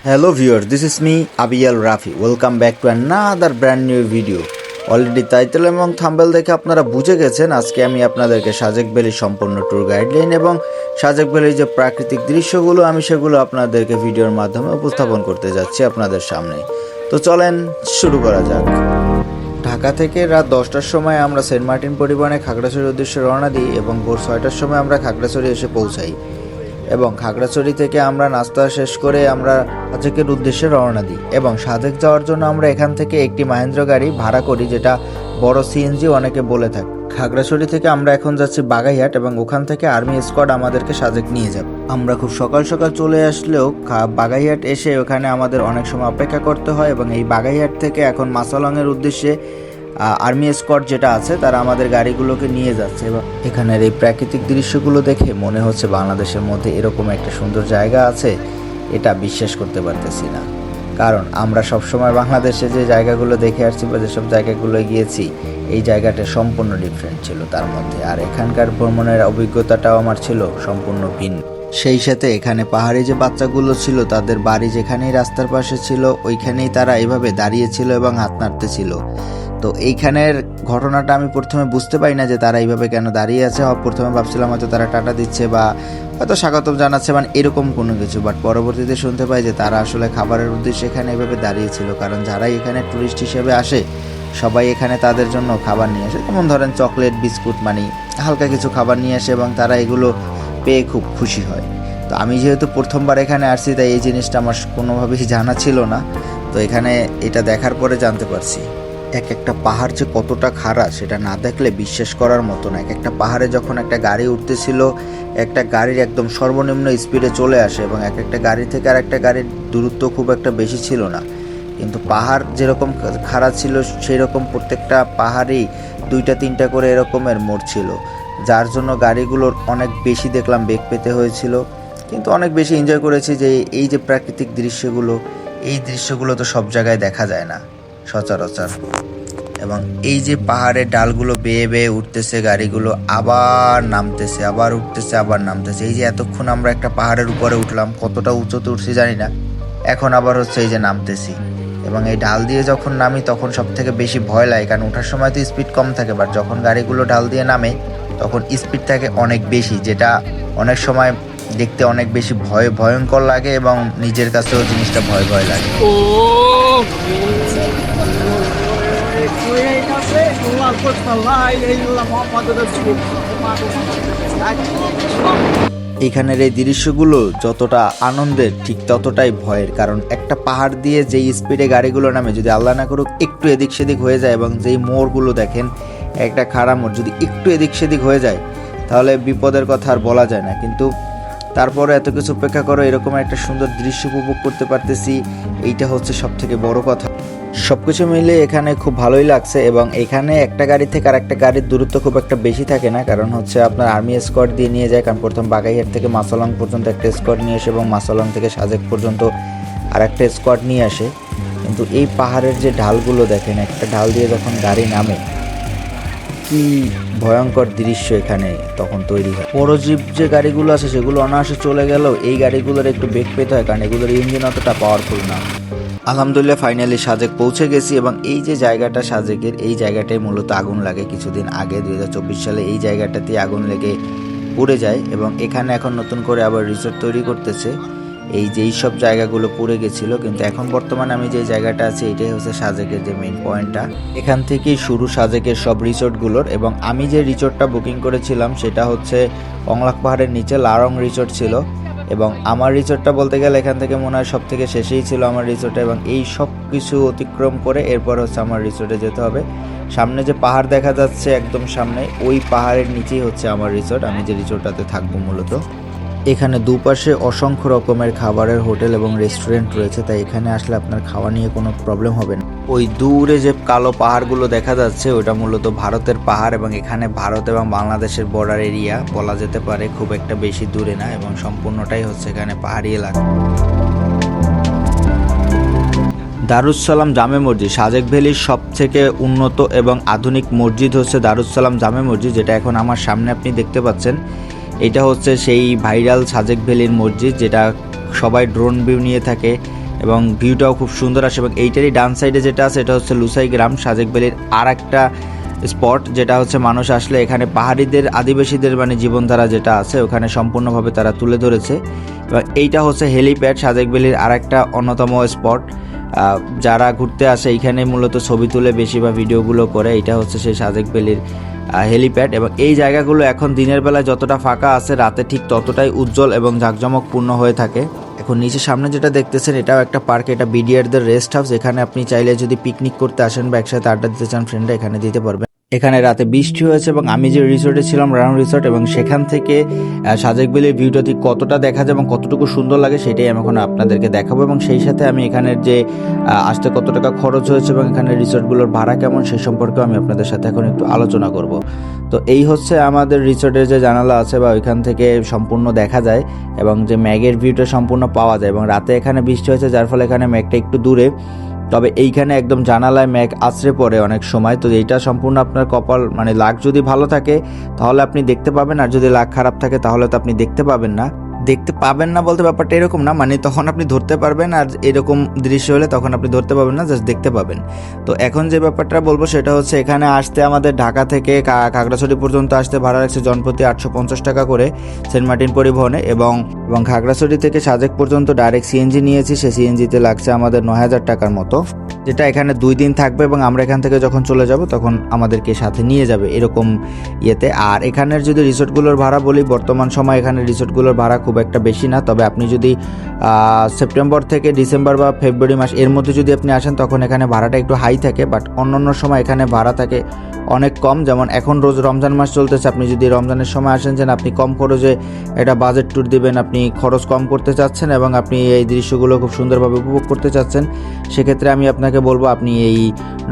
Hello viewers, this is me Abiel Rafi. Welcome back to another brand new video. Already title এবং thumbnail দেখে আপনারা বুঝে গেছেন আজকে আমি আপনাদেরকে সাজেক ভ্যালির সম্পূর্ণ ট্যুর গাইডলাইন এবং সাজেক ভ্যালির যে প্রাকৃতিক দৃশ্যগুলো আমি সেগুলো আপনাদেরকে ভিডিওর মাধ্যমে উপস্থাপন করতে যাচ্ছি আপনাদের সামনে। তো চলেন শুরু করা যাক। ঢাকা থেকে রাত 10টার সময় আমরা সেন্ট মার্টিন পরিবহনে খাগড়াছড়ির উদ্দেশ্যে রওনা দিই এবং ভোর 6টার সময় আমরা খাগড়াছড়ি এসে পৌঁছাই এবং খাগড়াছড়ি থেকে আমরা নাস্তা শেষ করে আমরা সাজেকের উদ্দেশ্যে রওনা দিই এবং সাজেক যাওয়ার জন্য আমরা এখান থেকে একটি মাহেন্দ্র গাড়ি ভাড়া করি, যেটা বড় সিএনজি অনেকে বলে থাকে। খাগড়াছড়ি থেকে আমরা এখন যাচ্ছি বাগাইহাট এবং ওখান থেকে আর্মি স্কোয়াড আমাদেরকে সাজেক নিয়ে যাবে। আমরা খুব সকাল সকাল চলে আসলেও বাগাইহাট এসে ওখানে আমাদের অনেক সময় অপেক্ষা করতে হয় এবং এই বাগাইহাট থেকে এখন মাসালংয়ের উদ্দেশ্যে আর্মি স্কোয়াড যেটা আছে তারা আমাদের গাড়িগুলোকে নিয়ে যাচ্ছে এবং এখানের এই প্রাকৃতিক দৃশ্যগুলো দেখে মনে হচ্ছে বাংলাদেশের মধ্যে এরকম একটা সুন্দর জায়গা আছে, এটা বিশ্বাস করতে পারতেছি না। কারণ আমরা সবসময় বাংলাদেশে যে জায়গাগুলো দেখে আসছি বা যেসব জায়গাগুলো গিয়েছি এই জায়গাটা সম্পূর্ণ ডিফারেন্ট ছিল তার মধ্যে, আর এখানকার ভ্রমণের অভিজ্ঞতাটাও আমার ছিল সম্পূর্ণ ভিন্ন। সেই সাথে এখানে পাহাড়ি যে বাচ্চাগুলো ছিল তাদের বাড়ি যেখানেই রাস্তার পাশে ছিল ওইখানেই তারা এইভাবে দাঁড়িয়েছিল এবং হাত নাড়তেছিল। তো এইখানের ঘটনাটা আমি প্রথমে বুঝতে পারি না যে তারা এইভাবে কেন দাঁড়িয়ে আছে। প্রথমে ভাবছিলাম হয়তো তারা টাটা দিচ্ছে বা হয়তো স্বাগতম জানাচ্ছে, মানে এরকম কোনো কিছু, বাট পরবর্তীতে শুনতে পাই যে তারা আসলে খাবারের উদ্দেশ্যে এখানে এইভাবে দাঁড়িয়েছিল। কারণ যারাই এখানে ট্যুরিস্ট হিসেবে আসে সবাই এখানে তাদের জন্য খাবার নিয়ে আসে, যেমন ধরেন চকলেট, বিস্কুট, মানে হালকা কিছু খাবার নিয়ে আসে এবং তারা এগুলো পেয়ে খুব খুশি হয়। তো আমি যেহেতু প্রথমবার এখানে আসছি তাই এই জিনিসটা আমার কোনোভাবেই জানা ছিল না, তো এখানে এটা দেখার পরে জানতে পারছি। এক একটা পাহাড় যে কতটা খাড়া সেটা না দেখলে বিশ্বাস করার মতো না। এক একটা পাহাড়ে যখন একটা গাড়ি উঠতেছিল একটা গাড়ির একদম সর্বনিম্ন স্পিডে চলে আসে এবং এক একটা গাড়ি থেকে আর একটা গাড়ির দূরত্ব খুব একটা বেশি ছিল না, কিন্তু পাহাড় যেরকম খাড়া ছিল সেই রকম প্রত্যেকটা পাহাড়েই 2-3টা করে এরকমের মোড় ছিল, যার জন্য গাড়িগুলোর অনেক বেশি দেখলাম বেগ পেতে হয়েছিল। কিন্তু অনেক বেশি এনজয় করেছি যে এই যে প্রাকৃতিক দৃশ্যগুলো, এই দৃশ্যগুলো তো সব জায়গায় দেখা যায় না সচরাচর। এবং এই যে পাহাড়ের ডালগুলো বেয়ে বেয়ে উঠতেছে, গাড়িগুলো আবার নামতেছে, আবার উঠতেছে, আবার নামতেছে। এই যে এতক্ষণ আমরা একটা পাহাড়ের উপরে উঠলাম, কতটা উঁচুতে উঠছি জানি না, এখন আবার হচ্ছে এই যে নামতেছি। এবং এই ঢাল দিয়ে যখন নামি তখন সব থেকে বেশি ভয় লাগে, কারণ ওঠার সময় তো স্পিড কম থাকে, বাট যখন গাড়িগুলো ঢাল দিয়ে নামে তখন স্পিড থাকে অনেক বেশি, যেটা অনেক সময় দেখতে অনেক বেশি ভয়ঙ্কর লাগে এবং নিজের কাছেও জিনিসটা ভয় ভয় লাগে। এখানের এই দৃশ্যগুলো যতটা আনন্দের ঠিক ততটাই ভয়ের, কারণ একটা পাহাড় দিয়ে যেই স্পিডে গাড়িগুলো নামে যদি আল্লাহ না করুক একটু এদিক সেদিক হয়ে যায়, এবং যেই মোড়গুলো দেখেন একটা খাড়া মোড়, যদি একটু এদিক সেদিক হয়ে যায় তাহলে বিপদের কথা আর বলা যায় না। কিন্তু তারপরে এত কিছু উপেক্ষা করো এরকম একটা সুন্দর দৃশ্য উপভোগ করতে পারতেছি, এইটা হচ্ছে সব থেকে বড় কথা। সবকিছু মিলে এখানে খুব ভালোই লাগছে এবং এখানে একটা গাড়ি থেকে আর একটা গাড়ির দূরত্ব খুব একটা বেশি থাকে না, কারণ হচ্ছে আপনার আর্মি স্কোয়াড দিয়ে নিয়ে যায়। কারণ প্রথম বাগাইহাট থেকে মাসালং পর্যন্ত একটা স্কোয়াড নিয়ে আসে এবং মাসালং থেকে সাজেক পর্যন্ত আর একটা স্কোয়াড নিয়ে আসে। কিন্তু এই পাহাড়ের যে ঢালগুলো দেখেন, একটা ঢাল দিয়ে যখন গাড়ি নামে কি ভয়ঙ্কর দৃশ্য এখানে তখন তৈরি হয়। পরজীব যে গাড়িগুলো আছে সেগুলো অনায়াসে চলে গেলেও এই গাড়িগুলোর একটু বেগ পেতে হয়, কারণ এগুলোর ইঞ্জিন অতটা পাওয়ারফুল না। আলহামদুলিল্লাহ ফাইনালি সাজেক পৌঁছে গেছি এবং এই যে জায়গাটা সাজেকের, এই জায়গাটায় মূলত আগুন লাগে কিছুদিন আগে 2024 সালে এই জায়গাটাতে আগুন লেগে পুড়ে যায় এবং এখানে এখন নতুন করে আবার রিসোর্ট তৈরি করতেছে। এই যে সব জায়গাগুলো পুড়ে গেছিলো, কিন্তু এখন বর্তমানে আমি যে জায়গাটা আছি এটাই হচ্ছে সাজেকের যে মেইন পয়েন্টটা। এখান থেকেই শুরু সাজেকের সব রিসোর্টগুলোর, এবং আমি যে রিসোর্টটা বুকিং করেছিলাম সেটা হচ্ছে অংলাক পাহাড়ের নিচে লারং রিসোর্ট ছিল। এবং আমার রিসোর্টটা বলতে গেলে এখান থেকে মনে হয় সব থেকে শেষেই ছিল আমার রিসোর্টে, এবং এই সব কিছু অতিক্রম করে এরপর হচ্ছে আমার রিসোর্টে যেতে হবে। সামনে যে পাহাড় দেখা যাচ্ছে একদম সামনে, ওই পাহাড়ের নিচেই হচ্ছে আমার রিসোর্ট, আমি যে রিসোর্টটাতে থাকবো মূলত। এখানে দুপাশে অসংখ্য রকমের খাবারের হোটেল এবং রেস্টুরেন্ট রয়েছে, তাই এখানে আসলে আপনার খাওয়া নিয়ে কোনো প্রবলেম হবে না। ওই দূরে যে কালো পাহাড়গুলো দেখা যাচ্ছে ওটা মূলত ভারতের পাহাড়, এবং এখানে ভারত এবং বাংলাদেশের বর্ডার এরিয়া বলা যেতে পারে, খুব একটা বেশি দূরে না, এবং সম্পূর্ণটাই হচ্ছে এখানে পাহাড়ি এলাকা। দারুস সালাম জামে মসজিদ সাজেক ভ্যালির সবথেকে উন্নত এবং আধুনিক মসজিদ হচ্ছে দারুস সালাম জামে মসজিদ, যেটা এখন আমার সামনে আপনি দেখতে পাচ্ছেন। এটা হচ্ছে সেই ভাইরাল সাজেক ভ্যালির মসজিদ, যেটা সবাই ড্রোন ভিউ নিয়ে থাকে এবং ভিউটাও খুব সুন্দর আসে। এবং এইটারই ডান সাইডে যেটা আছে এটা হচ্ছে লুসাই গ্রাম, সাজেক ভ্যালির আর একটা স্পট, যেটা হচ্ছে মানুষ আসলে এখানে পাহাড়িদের আদিবাসীদের মানে জীবনধারা যেটা আছে ওখানে সম্পূর্ণভাবে তারা তুলে ধরেছে। এবং এইটা হচ্ছে হেলিপ্যাড, সাজেক ভ্যালির আর একটা অন্যতম স্পট। যারা ঘুরতে আসে এইখানে মূলত ছবি তুলে বেশি বা ভিডিওগুলো করে। এটা হচ্ছে সেই সাজেক ভ্যালির হেলিপ্যাড। এবং এই জায়গাগুলো এখন দিনের বেলায় যতটা ফাঁকা আছে, রাতে ঠিক ততটাই উজ্জ্বল এবং জাঁকজমকপূর্ণ হয়ে থাকে। এখন নিচে সামনে যেটা দেখতেছেন এটাও একটা পার্ক, এটা বিডিআরদের রেস্ট হাউস। এখানে আপনি চাইলে যদি পিকনিক করতে আসেন বা একসাথে আড্ডা দিতে চান ফ্রেন্ডরা, এখানে দিতে পারবেন। এখানে রাতে বৃষ্টি হয়েছে এবং আমি যে রিসোর্টে ছিলাম রাউন্ড রিসোর্ট, এবং সেখান থেকে সাজেক ভ্যালির ভিউটা ঠিক কতটা দেখা যায় এবং কতটুকু সুন্দর লাগে সেটাই আমি এখন আপনাদেরকে দেখাবো। এবং সেই সাথে আমি এখানের যে আসতে কত টাকা খরচ হয়েছে এবং এখানের রিসোর্টগুলোর ভাড়া কেমন সেই সম্পর্কেও আমি আপনাদের সাথে এখন একটু আলোচনা করব। তো এই হচ্ছে আমাদের রিসোর্টের যে জানালা আছে বা ওইখান থেকে সম্পূর্ণ দেখা যায় এবং যে ম্যাগের ভিউটা সম্পূর্ণ পাওয়া যায়। এবং রাতে এখানে বৃষ্টি হয়েছে যার ফলে এখানে ম্যাগটা একটু দূরে, তবে এইখানে একদম জানালায় মেঘ আছড়ে পড়ে অনেক সময়। তো এইটা সম্পূর্ণ আপনার কপাল, মানে লাক যদি ভালো থাকে তাহলে আপনি দেখতে পাবেন, আর যদি লাক খারাপ থাকে তাহলে তো আপনি দেখতে পাবেন না। দেখতে পাবেন না বলতে ব্যাপারটা এরকম না, মানে তখন আপনি ধরতে পারবেন, আর এরকম দৃশ্য হলে তখন আপনি ধরতে পাবেন না, জাস্ট দেখতে পাবেন। তো এখন যে ব্যাপারটা বলবো সেটা হচ্ছে এখানে আসতে আমাদের ঢাকা থেকে খাগড়াছড়ি পর্যন্ত আসতে ভাড়া লাগছে জনপ্রতি 850 টাকা করে সেন্ট মার্টিন পরিবহনে। এবং খাগড়াছড়ি থেকে সাজেক পর্যন্ত ডাইরেক্ট সিএনজি নিয়েছি, সে সিএনজিতে লাগছে আমাদের 9000 টাকার মতো, যেটা এখানে 2 দিন থাকবে এবং আমরা এখান থেকে যখন চলে যাব তখন আমাদেরকে সাথে নিয়ে যাবে এরকম ইয়েতে। আর এখানের যদি রিসোর্টগুলোর ভাড়া বলি, বর্তমান সময় এখানে রিসোর্টগুলোর ভাড়া খুব একটা বেশি না, তবে আপনি যদি সেপ্টেম্বর থেকে ডিসেম্বর বা ফেব্রুয়ারি মাস এর মধ্যে যদি আপনি আসেন তখন এখানে ভাড়াটা একটু হাই থাকে, বাট অন্যান্য সময় এখানে ভাড়া থাকে অনেক কম। যেমন এখন রোজ রমজান মাস চলতেছে, আপনি যদি রমজানের সময় আসেন যে আপনি কম খরচে একটা বাজেট ট্যুর দিবেন, আপনি খরচ কম করতে চাচ্ছেন এবং আপনি এই দৃশ্যগুলো খুব সুন্দরভাবে উপভোগ করতে চাচ্ছেন, সেক্ষেত্রে আমি আপনাকে বলবো আপনি এই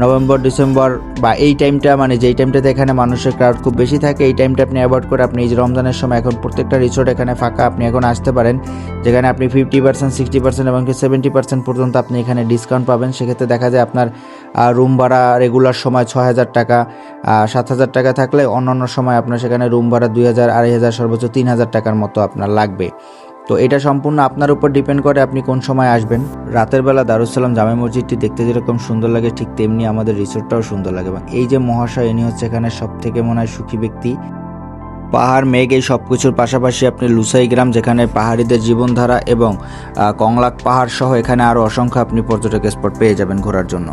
নভেম্বর ডিসেম্বর বা এই টাইমটা, মানে যেই টাইমটাতে এখানে মানুষের ক্রাউড খুব বেশি থাকে, এই টাইমটা আপনি অ্যাভয়েড করে আপনি এই যে রমজানের সময় এখন প্রত্যেকটা রিসোর্ট এখানে ফাঁকা, আপনি এখন আসতে পারেন, যেখানে আপনি 50%, 60% এবং 70% পর্যন্ত আপনি এখানে ডিসকাউন্ট পাবেন। সেক্ষেত্রে দেখা যায় আপনার রুম ভাড়া রেগুলার সময় 6000 টাকা, 7000 টাকা থাকলে অন্যান্য সময় আপনার সেখানে রুম ভাড়া 2000, 2500, সর্বোচ্চ 3000 টাকার মতো আপনার লাগবে। তো এটা সম্পূর্ণ আপনার উপর ডিপেন্ড করে আপনি কোন সময় আসবেন। রাতের বেলা দারুসালাম জামে মসজিদটি দেখতে যেরকম সুন্দর লাগে ঠিক তেমনি আমাদের রিসোর্টটাও সুন্দর লাগে। এবং এই যে মহাশয়, ইনি হচ্ছে এখানে সব থেকে মনে হয় সুখী ব্যক্তি। পাহাড়, মেঘ এই সব কিছুর পাশাপাশি আপনি লুসাই গ্রাম, যেখানে পাহাড়িদের জীবনধারা এবং কংলাক পাহাড় সহ এখানে আরও অসংখ্য আপনি পর্যটক স্পট পেয়ে যাবেন ঘোরার জন্য।